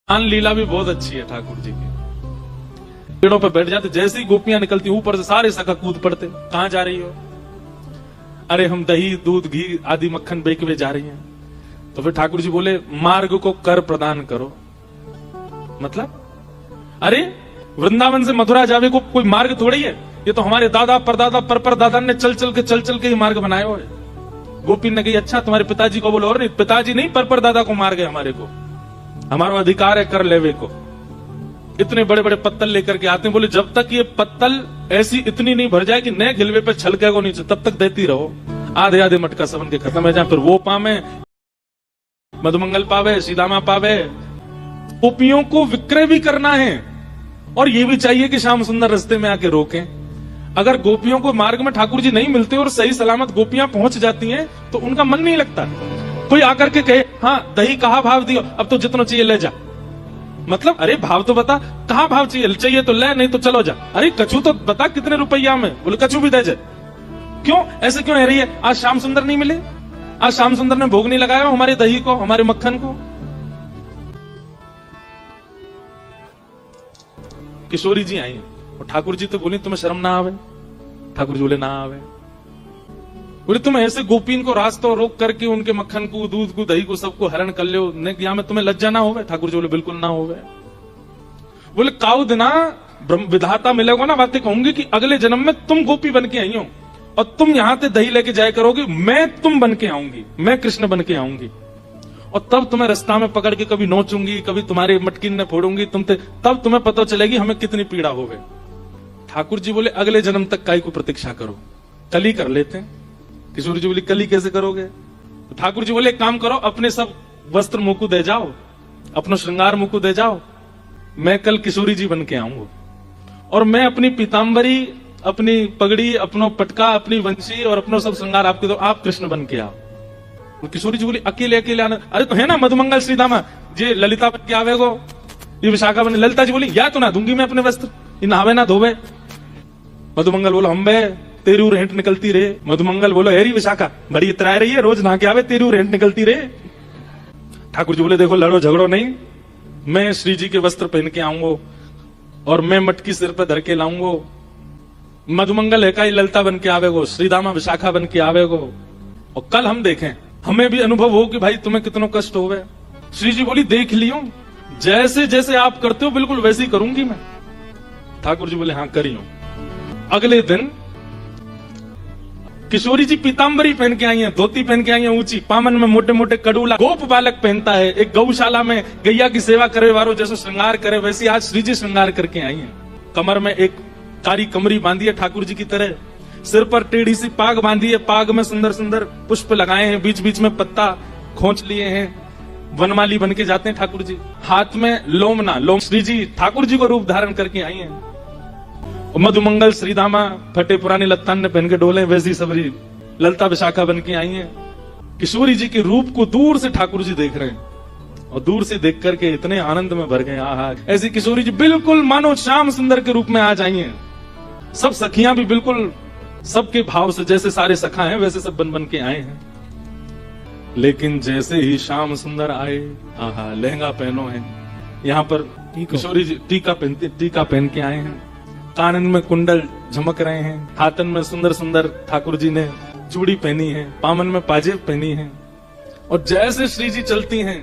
लीला भी बहुत अच्छी है ठाकुर जी की। पेड़ों पर बैठ जाते, जैसे ही गोपियां निकलती ऊपर से सारे सखा कूद पड़ते, कहां जा रही हो? अरे हम दही दूध घी आदि मक्खन बेचने जा रही हैं। तो फिर ठाकुर जी बोले मार्ग को कर प्रदान करो। मतलब अरे वृंदावन से मथुरा जावे को कोई मार्ग थोड़ी है, ये तो हमारे दादा परदादा परदादा ने चल चल के ये मार्ग बनाया हुआ है। गोपी ने कही अच्छा तुम्हारे पिताजी को बोलो, और नहीं पिताजी नहीं परदादा को मार्ग है हमारे को, हमारा अधिकार है कर लेवे को। इतने बड़े बड़े पत्तल लेकर के आते हैं, बोले जब तक ये पत्तल ऐसी इतनी नहीं भर जाए कि नए गिलवे पे छलके को नीचे, तब तक देती रहो। आधे आधे मटका सबन के खत्म हो जाए, फिर वो पावे मधुमंगल पावे सीदामा पावे। गोपियों को विक्रय भी करना है और ये भी चाहिए कि श्याम सुंदर रास्ते में आके रोकें। अगर गोपियों को मार्ग में ठाकुर जी नहीं मिलते और सही सलामत गोपियां पहुंच जाती हैं तो उनका मन नहीं लगता। कोई आकर के कहे हाँ दही कहा भाव दियो, अब तो जितना चाहिए ले जा। मतलब अरे भाव तो बता, कहा भाव चाहिए तो ले, नहीं तो चलो जा। अरे कछू तो बता कितने रुपया में, बोले कछू भी दे जाए। क्यों ऐसे क्यों रह रही है? आज श्याम सुंदर नहीं मिले, आज श्याम सुंदर ने भोग नहीं लगाया हमारे दही को, हमारे मक्खन को। किशोरी जी आई और ठाकुर जी तो बोले तुम्हें शर्म ना आवे? ठाकुर जी बोले ना आवे। बोले तुम ऐसे गोपीन को रास्ता रोक करके उनके मक्खन को दूध को दही को सबको हरण कर लो, यहाँ में तुम्हें लज्जा ना होवे? ठाकुर जी बोले बिल्कुल ना होवे। बोले काउ दिना विधाता मिलेगा ना बातें कहूंगी कि अगले जन्म में तुम गोपी बन के आई हो और तुम यहां से दही लेके जाया करोगे, मैं तुम बन के आऊंगी, मैं कृष्ण बन के आऊंगी और तब तुम्हें रास्ता में पकड़ के कभी नोचूंगी, कभी तुम्हारे मटकिन में फोड़ूंगी, तब तुम्हें पता चलेगी हमें कितनी पीड़ा हो गई। ठाकुर जी बोले अगले जन्म तक काय को प्रतीक्षा करो, कल ही कर लेते हैं। किशोरी जी बोली कल ही कैसे करोगे? तो ठाकुर जी बोले एक काम करो, अपने सब वस्त्र मुकु दे जाओ, अपना श्रृंगार मुकु दे जाओ, मैं कल किशोरी जी बन के आऊंगा और मैं अपनी पीताम्बरी, अपनी पगड़ी, अपना पटका, अपनी वंशी और अपना सब श्रृंगार आपके दो, आप कृष्ण बन के आओ। किशोरी जी बोली अकेले अकेले आना? अरे तो है ना मधुमंगल श्रीदामा, ये ललिता बन के आवेगो, ये विशाखा बन। ललिता जी बोली या तो ना दूंगी मैं अपने वस्त्र, ये नहावे ना धोवे। मधुमंगल बोलो हम बे तेरू रेंट निकलती रे। मधुमंगल बोलो हेरी विशाखा बड़ी इतराए रही है, रोज नहा के आवे, तेरू रेंट निकलती रे। ठाकुर जी बोले देखो लड़ो झगड़ो नहीं, मैं श्री जी के वस्त्र पहन के आऊंगा और मैं मटकी सिर पे धर के लाऊंगा। मधुमंगल है का ही ललिता बन के आवेगो, श्रीदामा विशाखा बन के आवेगो और कल हम देखें, हमें भी अनुभव हो कि भाई तुम्हें कितना कष्ट हो गए। श्री जी बोली देख लियो, जैसे जैसे आप करते हो बिल्कुल वैसे ही करूंगी मैं। ठाकुर जी बोले हाँ करियो। अगले दिन किशोरी जी पीताम्बरी पहन के आई हैं, धोती पहन के आई हैं ऊंची, पामन में मोटे मोटे कड़ूला गोप बालक पहनता है। एक गौशाला में गैया की सेवा करे वालों जैसे श्रृंगार करे वैसे आज श्री जी श्रृंगार करके आई हैं। कमर में एक कारी कमरी बांधी है ठाकुर जी की तरह, सिर पर टेढ़ी सी पाग बांधी है, पाग में सुंदर सुंदर पुष्प लगाए हैं, बीच बीच में पत्ता खोंच लिए हैं, वनमाली बन के जाते हैं ठाकुर जी। हाथ में लोम श्री जी ठाकुर जी को रूप धारण करके आई हैं। मधुमंगल श्रीदामा फटे पुराने लत्तान ने पहन के डोले, वैसी सबरी ललिता विशाखा बन के आई हैं। किशोरी जी के रूप को दूर से ठाकुर जी देख रहे हैं और दूर से देख करके इतने आनंद में भर गए। आहा ऐसी किशोरी जी बिल्कुल मानो श्याम सुंदर के रूप में आज आई हैं। सब सखियां भी बिल्कुल सबके भाव से, जैसे सारे सखा हैं वैसे सब बन बन के आए हैं। लेकिन जैसे ही श्याम सुंदर आए, आहा लहंगा पहनो है, यहाँ पर किशोरी जी टीका पहन के आए हैं, कानन में कुंडल झमक रहे हैं, हाथन में सुंदर सुंदर ठाकुर जी ने चूड़ी पहनी है, पामन में पाजेब पहनी है और जैसे श्री जी चलती हैं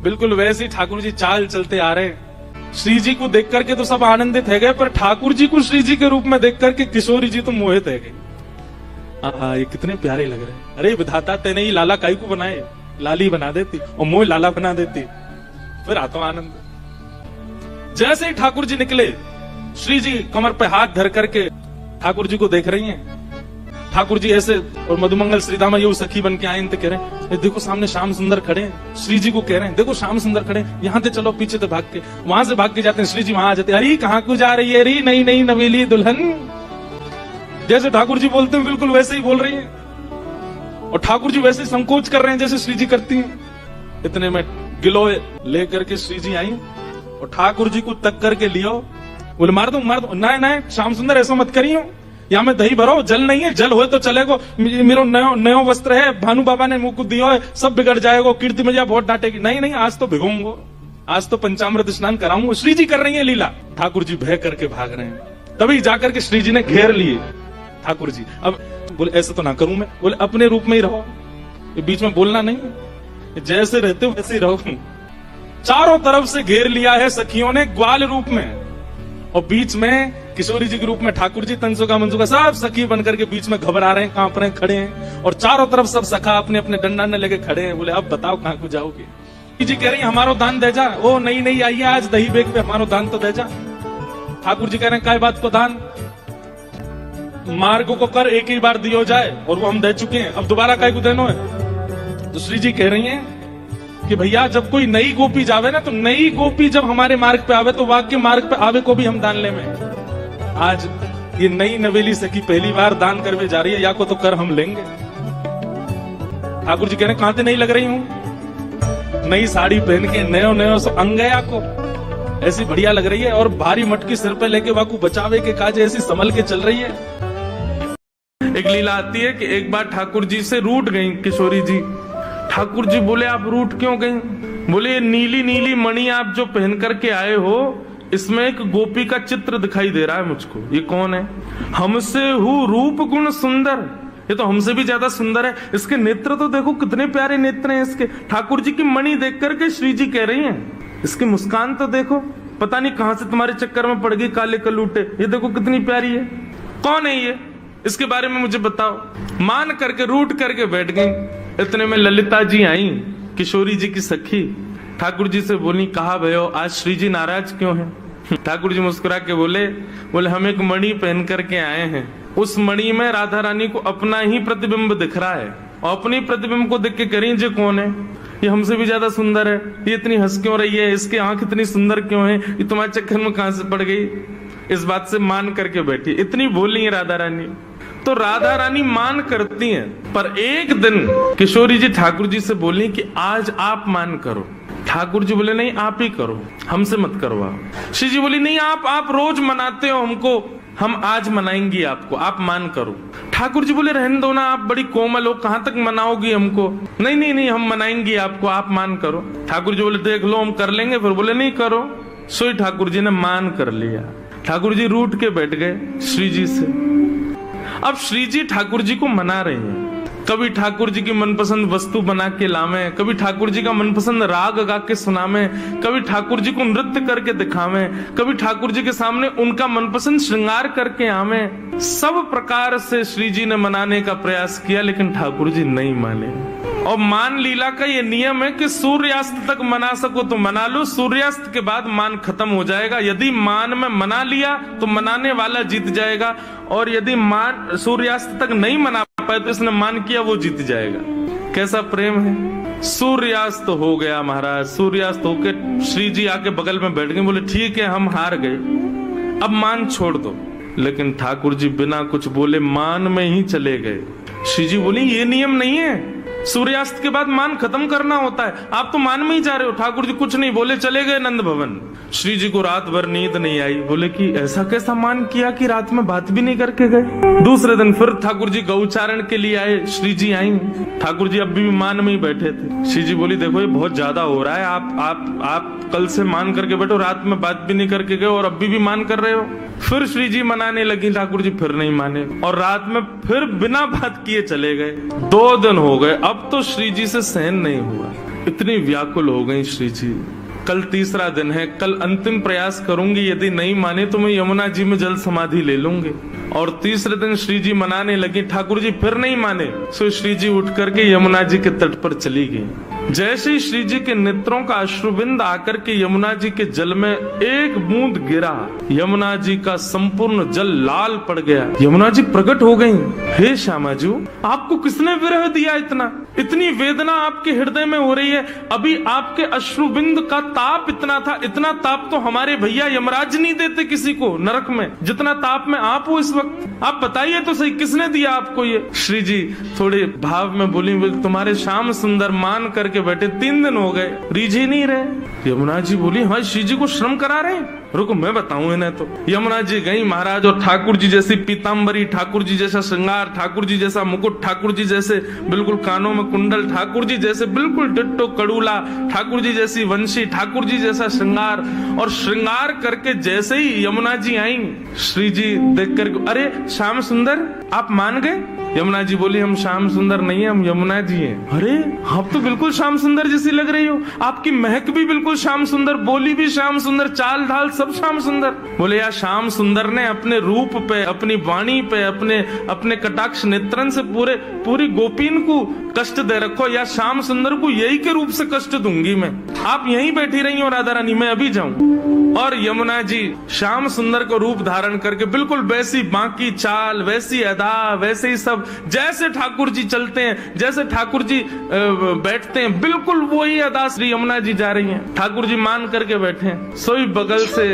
बिल्कुल वैसे ही ठाकुर जी चाल चलते आ रहे हैं। श्री जी को देख करके तो सब आनंदित है गए, पर ठाकुर जी को श्री जी के रूप में देख करके किशोरी जी तो मोहित है गए। ये कितने प्यारे लग रहे हैं। अरे विधाता तेने ही लाला काई को बनाए, लाली बना देती और मोह लाला बना देती, फिर आता आनंद। जैसे ही ठाकुर जी निकले, श्री जी कमर पे हाथ धर करके ठाकुर जी को देख रही हैं। ठाकुर जी ऐसे और मधुमंगल श्रीदामा ये सखी बन के आए, इनते कह रहे हैं देखो सामने श्याम सुंदर खड़े हैं। श्री जी को कह रहे हैं देखो श्याम सुंदर खड़े, यहाँ से चलो, पीछे से भाग के, वहां से भाग के जाते हैं। श्री जी वहां आ जाते, अरे कहाँ को जा रही है? अरे नई नई नवेली दुल्हन। जैसे ठाकुर जी बोलते हैं बिल्कुल वैसे ही बोल रही है और ठाकुर जी वैसे संकोच कर रहे हैं जैसे श्री जी करती हैं। इतने में गिलोय लेकर के श्री जी आई और ठाकुर जी को तक करके लियो, बोले मार दो ना ना श्याम सुंदर ऐसा मत करियो, यहाँ में दही भरो, जल नहीं है, जल हो तो चलेगो, मेरो नयो वस्त्र है, भानु बाबा ने मुझको दियो है, सब बिगड़ जाएगा, कीर्ति मैया बहुत डांटेगी। नहीं नहीं आज तो भिगोंगो। आज तो पंचामृत स्नान कराऊंगा। श्री जी कर रही है लीला, ठाकुर जी भय करके भाग रहे हैं। तभी जाकर के श्री जी ने घेर लिए ठाकुर जी। अब बोले ऐसे तो ना करूं मैं, बोले अपने रूप में ही रहो, ये बीच में बोलना नहीं, जैसे रहते हो वैसे ही रहो। चारों तरफ से घेर लिया है सखियों ने ग्वाल रूप में, और बीच में किशोरी जी के रूप में ठाकुर जी, तंसुका मंसुका सब सखी बनकर के बीच में घबरा रहे हैं, कांप रहे हैं, खड़े हैं, और चारों तरफ सब सखा अपने अपने डंडा ने लेके खड़े हैं। बोले अब बताओ कहां को जाओगे। जी कह रही हमारो दान दे जा। ओ नहीं नहीं, आइए आज दही बेग पे हमारो दान तो दे जा। ठाकुर जी कह रहे हैं काय बात को दान, मार्ग को कर एक ही बार दियो जाए, और वो हम दे चुके हैं, अब दोबारा काय को देनो है। तो श्री जी कह रही हैं कि भैया जब कोई नई गोपी जावे ना, तो नई गोपी जब हमारे मार्ग पे आवे तो वाक्य मार्ग पे आवे को भी हम दान ले में। आज ये नई नवेली सखी पहली बार दान करवे जा रही है, या को तो कर हम लेंगे। ठाकुर जी कह रहे कहां से नहीं लग रही हूं, नई साड़ी पहन के नयो नयो सो अंगया को ऐसी बढ़िया लग रही है, और भारी मटकी सिर पे लेके वाकू बचावे के काज ऐसी संभल के चल रही है। एक लीला आती है कि एक बार ठाकुर जी से रूठ गई किशोरी जी। ठाकुर जी बोले आप रूठ क्यों गई। बोले ये नीली नीली मणि आप जो पहन करके आए हो, इसमें एक गोपी का चित्र दिखाई दे रहा है मुझको, ये कौन है। हमसे हूँ रूप गुण सुंदर, ये तो हमसे भी ज्यादा सुंदर है, इसके नेत्र तो देखो कितने प्यारे नेत्र हैं इसके। ठाकुर जी की मणि देख करके श्री जी कह रही हैं इसकी मुस्कान तो देखो, पता नहीं कहां से तुम्हारे चक्कर में पड़ गई काले कलूटे, ये देखो कितनी प्यारी है, कौन है ये, इसके बारे में मुझे बताओ। मान करके रूठ करके बैठ गई। इतने में ललिता जी आई, किशोरी जी की सखी, ठाकुर जी से बोली कहा भयो आज श्री जी नाराज क्यों हैं। ठाकुर जी मुस्कुरा के बोले हम एक मणि पहन करके आए हैं, उस मणि में राधा रानी को अपना ही प्रतिबिंब दिख रहा है, और अपनी प्रतिबिंब को देख के कह रही जी कौन है, ये हमसे भी ज्यादा सुंदर है, ये इतनी हंस क्यों रही है, इसकी आंख इतनी सुंदर क्यों है, ये तुम्हारे चक्कर में कहां से पड़ गई। इस बात से मान करके बैठी, इतनी बोली है राधा रानी। तो राधा रानी मान करती हैं, पर एक दिन किशोरी जी ठाकुर जी से बोली कि आज आप मान करो। ठाकुर जी बोले नहीं आप ही करो, हमसे मत करवाओ। श्री जी बोली नहीं आप रोज मनाते हो हमको, हम आज मनाएंगी आपको, आप मान करो। ठाकुर जी बोले रहने दो ना, आप बड़ी कोमल हो, कहां तक मनाओगी हमको। नहीं नहीं नहीं, हम मनाएंगी आपको, आप मान करो। ठाकुर जी बोले देख लो हम कर लेंगे, फिर बोले नहीं करो। सोई ठाकुर जी ने मान कर लिया। ठाकुर जी रूठ के बैठ गए श्री जी से। अब श्री जी ठाकुर जी को मना रहे हैं, कभी ठाकुर जी की मनपसंद वस्तु बना के लावे, कभी ठाकुर जी का मनपसंद राग गा के सुनावे, कभी ठाकुर जी को नृत्य करके दिखावे, कभी ठाकुर जी के सामने उनका मनपसंद श्रृंगार करके आवे। सब प्रकार से श्री जी ने मनाने का प्रयास किया, लेकिन ठाकुर जी नहीं माने। और मान लीला का ये नियम है कि सूर्यास्त तक मना सको तो मना लो, सूर्यास्त के बाद मान खत्म हो जाएगा। यदि मान में मना लिया तो मनाने वाला जीत जाएगा, और यदि मान सूर्यास्त तक नहीं मना पाए तो इसने मान किया वो जीत जाएगा। कैसा प्रेम है। सूर्यास्त हो गया महाराज, सूर्यास्त होके श्री जी आके बगल में बैठ गए, बोले ठीक है हम हार गए, अब मान छोड़ दो। लेकिन ठाकुर जी बिना कुछ बोले मान में ही चले गए। श्री जी बोली ये नियम नहीं है, सूर्यास्त के बाद मान खत्म करना होता है, आप तो मान में ही जा रहे हो। ठाकुर जी कुछ नहीं बोले, चले गए नंद भवन। श्री जी को रात भर नींद नहीं आई, बोले कि ऐसा कैसा मान किया कि रात में बात भी नहीं करके गए। दूसरे दिन फिर ठाकुर जी गौचारण के लिए आए, श्री जी आई, ठाकुर जी अब भी मान में ही बैठे थे। श्री जी बोली देखो ये बहुत ज्यादा हो रहा है, आप कल से मान करके बैठो, रात में बात भी नहीं करके गए और अभी भी मान कर रहे हो। फिर श्री जी मनाने लगी, ठाकुर जी फिर नहीं माने, और रात में फिर बिना बात किए चले गए। 2 दिन हो गए, अब तो श्री जी से सहन नहीं हुआ, इतनी व्याकुल हो गई श्री जी। कल तीसरा दिन है, कल अंतिम प्रयास करूंगी, यदि नहीं माने तो मैं यमुना जी में जल समाधि ले लूंगी। और तीसरे दिन श्री जी मनाने लगी, ठाकुर जी फिर नहीं माने, सो श्री जी उठ करके यमुना जी के तट पर चली गई। जैसे ही श्री जी के नेत्रों का अश्रुबिंद आकर के यमुना जी के जल में एक बूंद गिरा, यमुना जी का संपूर्ण जल लाल पड़ गया। यमुना जी प्रकट हो गई, हे श्यामा जी आपको किसने विरह दिया, इतनी वेदना आपके हृदय में हो रही है, अभी आपके अश्रुबिंद का ताप इतना था, इतना ताप तो हमारे भैया यमराज नहीं देते किसी को नरक में, जितना ताप में आप हो इस वक्त, आप बताइए तो सही किसने दिया आपको ये। श्री जी थोड़े भाव में बोली, तुम्हारे श्याम सुंदर मान करके बैठे 3 दिन हो गए, रीझ ही नहीं रहे। यमुना जी बोली हाँ श्री जी को श्रम करा रहे, रुको मैं बताऊं इन्हें। तो यमुना जी गई महाराज, और ठाकुर जी जैसी पीताम्बरी, ठाकुर जी जैसा श्रृंगार, ठाकुर जी जैसा मुकुट, ठाकुर जी जैसे बिल्कुल कानों में कुंडल, ठाकुर जी जैसे बिल्कुल डिट्टो कड़ूला, ठाकुर जी जैसी वंशी, ठाकुर जी जैसा श्रृंगार। और श्रृंगार करके जैसे ही यमुना जी आई, श्री जी देख कर, अरे श्याम सुंदर आप मान गए? यमुना जी बोली हम श्याम सुंदर नहीं है, हम यमुना जी हैं। अरे आप तो बिल्कुल श्याम सुंदर जैसी लग रही हो, आपकी महक भी बिल्कुल श्याम सुंदर, बोली भी श्याम सुंदर, चाल ढाल सब श्याम सुंदर। बोले यार श्याम सुंदर ने अपने रूप पे, अपनी वाणी पे, अपने कटाक्ष नेत्रन से पूरी गोपीन को कष्ट दे रखो, या श्याम सुंदर को यही के रूप से कष्ट दूंगी मैं। आप यहीं बैठी रही हो राधा रानी, मैं अभी जाऊं। और यमुना जी श्याम सुंदर को रूप धारण करके बिल्कुल वैसी बाकी चाल, वैसी अदा, वैसे ही सब, जैसे ठाकुर जी चलते हैं, जैसे ठाकुर जी बैठते हैं, बिल्कुल वही अदा श्री यमुना जी जा रही हैं। ठाकुर जी मान करके बैठे हैं। सोई बगल से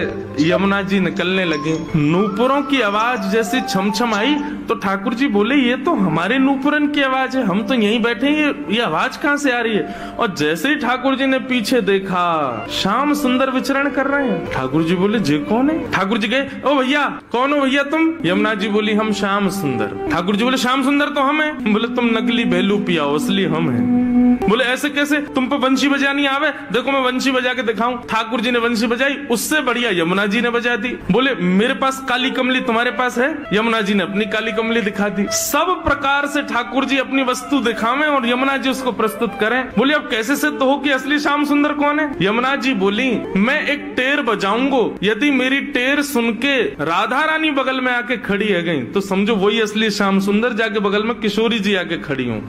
यमुना जी निकलने लगे, नूपुरों की आवाज जैसी छमछम आई, तो ठाकुर जी बोले ये तो हमारे नूपुरन की आवाज है, हम तो यहीं बैठे हैं, ये आवाज कहां से आ रही है? और जैसे ही ठाकुर जी ने पीछे देखा, श्याम सुंदर विचरण कर रहे हैं। ठाकुर जी बोले जे कौन है? ठाकुर जी गए, ओ भैया कौन हो भैया तुम? यमुना जी बोली हम श्याम सुंदर। ठाकुर जी बोले श्याम सुंदर तो हम हैं। बोले तुम नकली भेलू पिया, असली हम हैं। बोले ऐसे कैसे, तुम पे वंशी बजानी आवे? देखो मैं वंशी बजा के दिखाऊं। ठाकुर जी ने वंशी बजाई, उससे बढ़िया यमुना जी ने बजा दी। बोले मेरे पास काली कमली, तुम्हारे पास है? यमुना जी ने अपनी काली कमली दिखा दी। सब प्रकार से ठाकुर जी अपनी वस्तु दिखावें और यमुना जी उसको प्रस्तुत करें। बोले अब कैसे सिद्ध हो कि असली श्याम सुंदर कौन है? यमुना जी बोली मैं एक टेर बजाऊंगो, यदि मेरी टेर सुन के राधा रानी बगल में आके खड़ी है गई तो समझो वही असली श्याम सुंदर, जाके बगल में किशोरी जी आके खड़ी हूँ।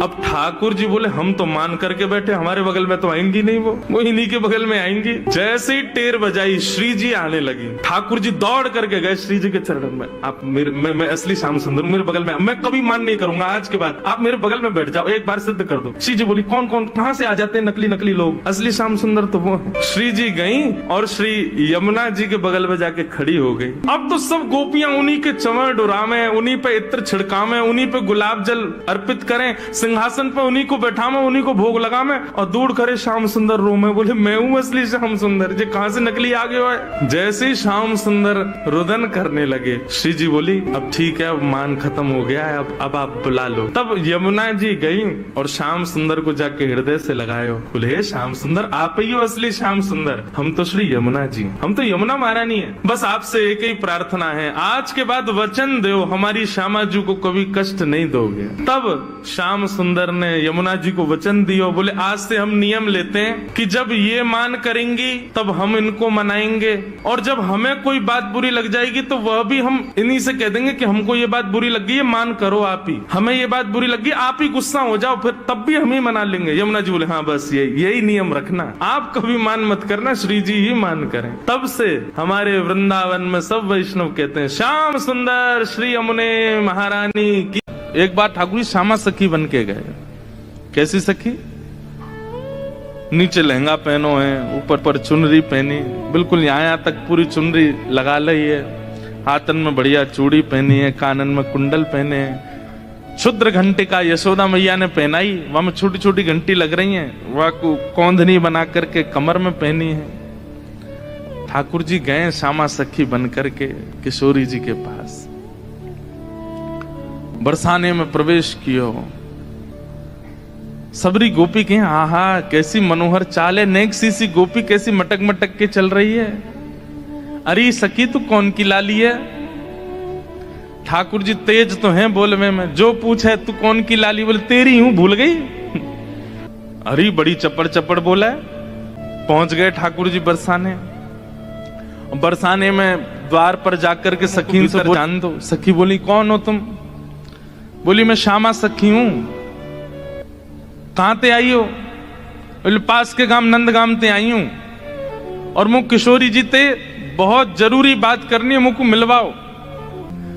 अब ठाकुर जी बोले हम तो मान करके बैठे, हमारे बगल में तो आएंगी नहीं, वो इन्हीं के बगल में आएंगी। जैसे ही टेर बजाई श्री जी आने लगी, ठाकुर जी दौड़ करके गए श्री जी के चरणों में। आप मैं असली श्याम सुंदर, मेरे बगल में, मैं कभी मान नहीं करूंगा, आज के बाद आप मेरे बगल में बैठ जाओ, एक बार सिद्ध कर दो। श्री जी बोली कौन कौन कहां से आ जाते हैं नकली लोग, असली श्याम सुंदर तो वो। श्री जी गई और श्री यमुना जी के बगल में जाके खड़ी हो गई। अब तो सब गोपियां उन्हीं के चंवर डुरावे, उन्हीं पे इत्र छिड़कावे, उन्हीं पे गुलाब जल अर्पित करें, सिंहासन पे उन्हीं को बैठावे, उन्हीं को भोग लगावे, और दूर करे श्याम सुंदर रो में। बोले मैं हूँ असली श्याम सुंदर, जे कहां से नकली आ गया है? जैसे ही श्याम सुंदर रुदन करने लगे, श्री जी बोली अब ठीक है, अब मान खत्म हो गया है, अब आप बुला लो। तब यमुना जी गई और श्याम सुंदर को जाके हृदय से लगायो। बोले श्याम सुंदर आप ही हो असली श्याम सुंदर, हम तो श्री यमुना जी, हम तो यमुना महारानी है। बस आपसे एक ही प्रार्थना है, आज के बाद वचन दो हमारी श्यामा जी को कभी कष्ट नहीं दोगे। तब श्याम सुंदर ने यमुना जी को वचन दियो। बोले आज से हम नियम लेते हैं कि जब ये मान करेंगी तब हम इनको मनाएंगे, और जब हमें कोई बात बुरी लग जाएगी तो वह भी हम इन्हीं से कह देंगे कि हमको ये बात बुरी लग गई है, मान करो आप ही, हमें ये बात बुरी लगी, आप ही गुस्सा हो जाओ, फिर तब भी हम ही मना लेंगे। यमुना जी बोले हाँ बस यही नियम रखना, आप कभी मान मत करना, श्री जी ही मान करें। तब से हमारे वृंदावन में सब वैष्णव कहते हैं श्याम सुंदर श्री यमुने महारानी की। एक बार ठाकुर जी श्यामा सखी बन के गए। कैसी सखी? नीचे लहंगा पहनो है, ऊपर पर चुनरी पहनी, बिल्कुल यहाँ तक पूरी चुनरी लगा ली है, हाथन में बढ़िया चूड़ी पहनी है, कानन में कुंडल पहने हैं, क्षुद्र घंटे का यशोदा मैया ने पहनाई, वहां में छोटी छोटी घंटी लग रही हैं, वह कौंधनी बना करके कमर में पहनी है। ठाकुर जी गए श्यामा सखी बन करके किशोरी जी के पास, बरसाने में प्रवेश कियो। सबरी गोपी के आहा कैसी मनोहर चाल है, नेक सी गोपी कैसी मटक मटक के चल रही है। अरे सखी तू कौन की लाली है? ठाकुर जी तेज तो हैं बोलवे में, जो पूछे तू कौन की लाली, बोले तेरी हूं, भूल गई। अरे बड़ी चपड़ चपड़ बोला है। पहुंच गए ठाकुर जी बरसाने। बरसाने में द्वार पर जाकर के सखी से जान दो। सखी बोली कौन हो तुम? बोली मैं श्यामा सखी हूं। कहां ते आई हो? बोले पास के गांव नंद गांव ते आई हूं, और मुझ किशोरी जी ते बहुत जरूरी बात करनी है, मुझको मिलवाओ।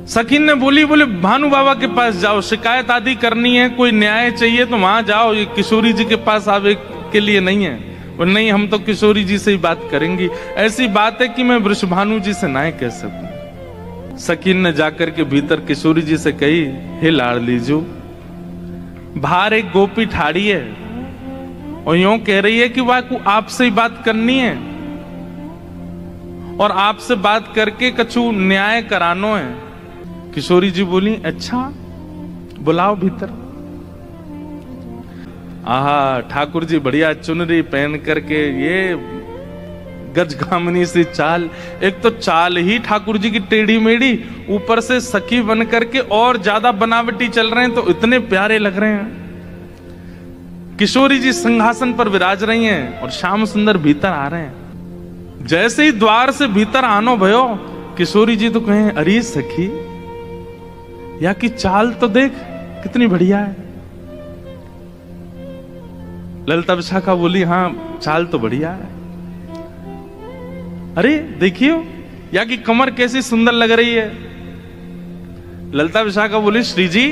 सखी ने बोली बोले भानु बाबा के पास जाओ, शिकायत आदि करनी है, कोई न्याय चाहिए तो वहां जाओ, ये किशोरी जी के पास आवे के लिए नहीं है। और नहीं हम तो किशोरी जी से ही बात करेंगी, ऐसी बात है कि मैं वृषभानु जी से ना कह सकूं। सकीन ने जाकर के भीतर किशोरी जी से कही, हे लाड़ लीजो, बाहर एक गोपी ठाड़ी है और यूं कह रही है कि वह को आपसे ही बात करनी है। और आपसे बात करके कछु न्याय करानो है। किशोरी जी बोली, अच्छा बुलाओ भीतर। आहा, ठाकुर जी बढ़िया चुनरी पहन करके, ये गजगामिनी सी चाल, एक तो चाल ही ठाकुर जी की टेढ़ी मेढ़ी, ऊपर से सखी बन करके और ज्यादा बनावटी चल रहे हैं, तो इतने प्यारे लग रहे हैं। किशोरी जी सिंहासन पर विराज रही हैं और श्याम सुंदर भीतर आ रहे हैं। जैसे ही द्वार से भीतर आनो भयो, किशोरी जी तो कहें, अरे सखी, या की चाल तो देख कितनी बढ़िया है। ललिता विशाखा बोली, हाँ चाल तो बढ़िया है। अरे देखियो, या की कमर कैसी सुंदर लग रही है। ललिता विशाखा बोली, श्री जी,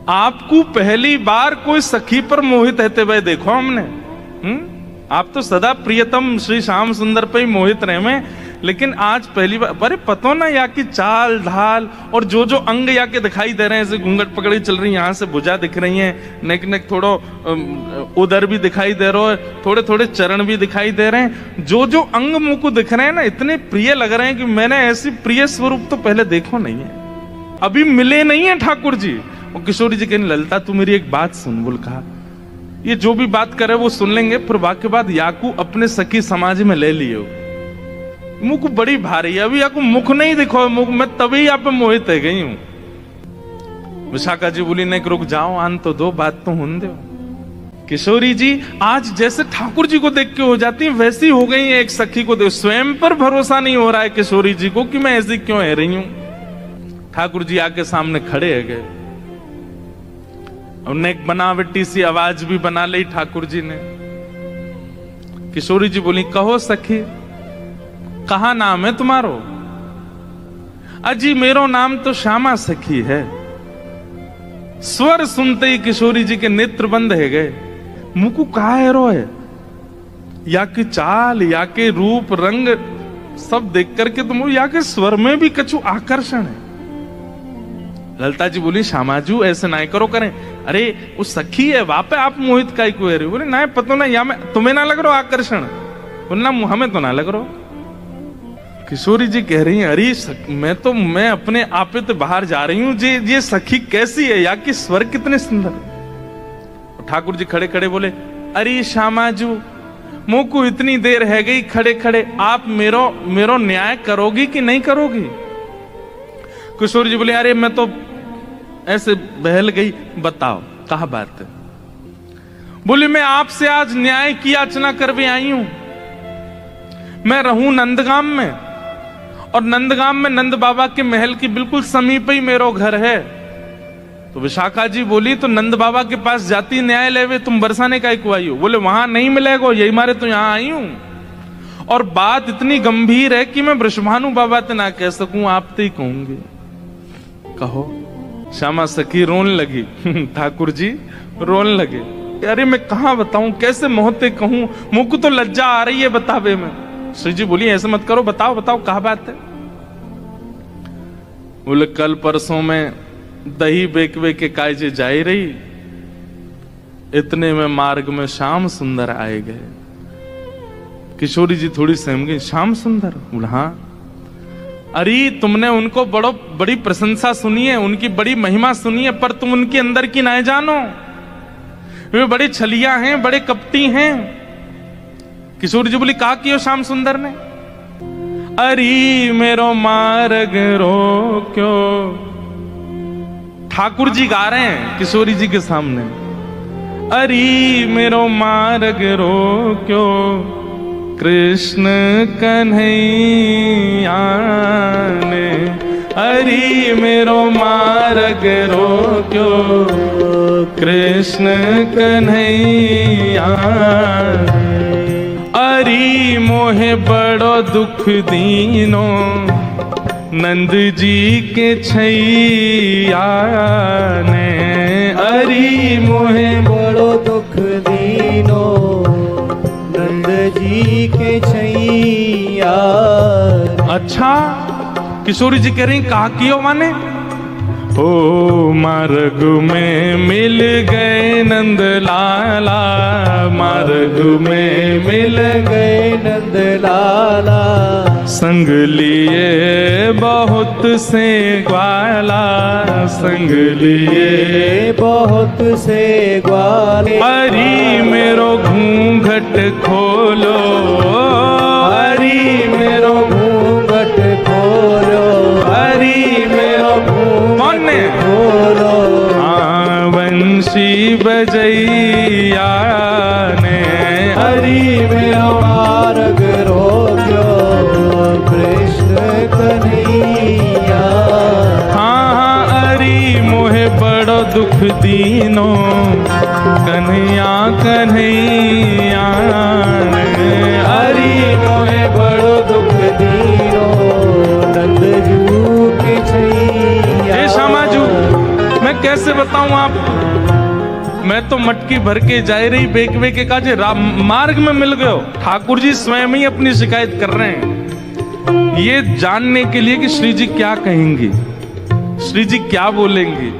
आपको पहली बार कोई सखी पर मोहित रहते हुए देखो हमने। आप तो सदा प्रियतम श्री श्याम सुंदर पे ही मोहित रहे में, लेकिन आज पहली बार। अरे पतो ना, या की चाल ढाल और जो जो अंग या के दिखाई दे रहे हैं, जैसे घूंघट पकड़ी चल रही है, यहाँ से भुजा दिख रही है, नेक नेक थोड़ो उधर भी दिखाई दे रहा है, थोड़े थोड़े चरण भी दिखाई दे रहे हैं, जो जो अंग मुंह को दिख रहे हैं ना, इतने प्रिय लग रहे हैं कि मैंने ऐसी प्रिय स्वरूप तो पहले देखो नहीं है, अभी मिले नहीं है ठाकुर जी। और किशोरी जी कहने, ललिता तू मेरी एक बात सुन। बोल, कहा, ये जो भी बात करे वो सुन लेंगे, फिर वाक्य बाद याकू अपने सखी समाज में ले लियो। मुख बड़ी भारी है, अभी याकू मुख नहीं दिखो, मुख मैं तभी यहाँ पे मोहित है गई हूं। विशाखा जी बोली, नहीं रुक जाओ, आन तो दो, बात तो होने दो। किशोरी जी आज जैसे ठाकुर जी को देख के हो जाती है, वैसी हो गई है एक सखी को देख। स्वयं पर भरोसा नहीं हो रहा है किशोरी जी को कि मैं ऐसी क्यों है रही हूं। ठाकुर जी आके सामने खड़े है गए, उन्हें एक बनावटी सी आवाज भी बना ली ठाकुर जी ने। किशोरी जी बोली, कहो सखी, कहा नाम है तुम्हारो? अजी मेरो नाम तो श्यामा सखी है। स्वर सुनते ही किशोरी जी के नेत्र बंद है गए। मुकु कहा है रो है, या की चाल, या के रूप रंग सब देख करके तुम, या के स्वर में भी कछु आकर्षण है। ललिता जी बोली, श्यामाजू ऐसे ना करो करें। अरे वो सखी है, वहां पे आप मोहित का को है। बोले, ना पता ना, या मैं तुम्हें ना लग रहा आकर्षण? बोलना, हमें तो ना लग रहा। किशोरी जी कह रही हैं, अरे मैं अपने आपे तो बाहर जा रही हूं, ये सखी कैसी है, या कि स्वर कितने सुंदर। ठाकुर जी खड़े खड़े बोले, अरे श्यामाजू, मुंह को इतनी देर है गई खड़े खड़े, आप मेरो न्याय करोगी कि नहीं करोगी? किशोरी जी बोले, अरे मैं तो ऐसे बहल गई, बताओ कहा बात है। बोले, मैं आपसे आज न्याय की याचना करवे आई हूं। मैं रहूं नंदगाम में, और नंदगाम में नंद बाबा के महल की बिल्कुल समीप ही मेरा घर है। तो विशाखा जी बोली, तो नंद बाबा के पास जाती न्याय लेवे, तुम बरसाने का को आई हो? बोले, वहां नहीं मिलेगा, यही मारे तो यहां आई हूं। और बात इतनी गंभीर है कि मैं वृषभानु बाबा ते ना कह सकूं, आप ते ही कहूंगी। कहो। श्यामा सखी रोने लगी। ठाकुर जी रोने लगे, अरे मैं कहां बताऊं, कैसे मोहते कहूं, मुझ को तो लज्जा आ रही है बतावे में। श्री जी बोली, ऐसे मत करो, बताओ बताओ कहा बात है। बोले, कल परसों में दही बेकवे के कायजे जाई रही, इतने में मार्ग में श्याम सुंदर आए गए। किशोरी जी थोड़ी सहम गई, श्याम सुंदर? बोला, हाँ। अरे तुमने उनको बड़ी प्रशंसा सुनी है, उनकी बड़ी महिमा सुनी है, पर तुम उनके अंदर की ना जानो, वे बड़े छलिया हैं, बड़े कपटी हैं। किशोरी जी बोली, कहा कियो श्याम सुंदर ने? अरे मेरो मार्ग रोक्यो। ठाकुर जी गा रहे हैं किशोरी जी के सामने, अरे मेरो मार्ग रोक्यो, कृष्ण कन्हैया ने। अरे मेरो मार्ग रोक्यो, कृष्ण कन्हैया। अरे मोहे बड़ो दुख दीनो, नंद जी के छैया ने। अरे मोहे बड़ो दुख दीनो, नंद जी के छैया। अच्छा, किशोरी जी कह रही, कहा कियो माने? ओ मार्ग में मिल गए नंद लाला, मार्ग में मिल गए नंद लाला, संग लिए बहुत से ग्वाला, संग लिए बहुत से ग्वाले। हरी मेरो घूंघट खोलो, हरी मेरो घूंघट खोलो, हरी मेरो घूंघट खोलो। वंशी बजैया ने हरी मेरो मार्ग रोक्यो, कृष्ण कन्हैया। हाँ हरी मोहे बड़ो दुख दीनो, कन्हैया कन्हैया। हरी मोहे बड़ो दुख दीनो, नंद जू के छैया। हे श्यामाजू, मैं कैसे बताऊं आपको, मैं तो मटकी भर के जा रही बेकवे के काजे मार्ग में मिल गए हो। ठाकुर जी स्वयं ही अपनी शिकायत कर रहे हैं, ये जानने के लिए कि श्री जी क्या कहेंगे, श्री जी क्या बोलेंगे।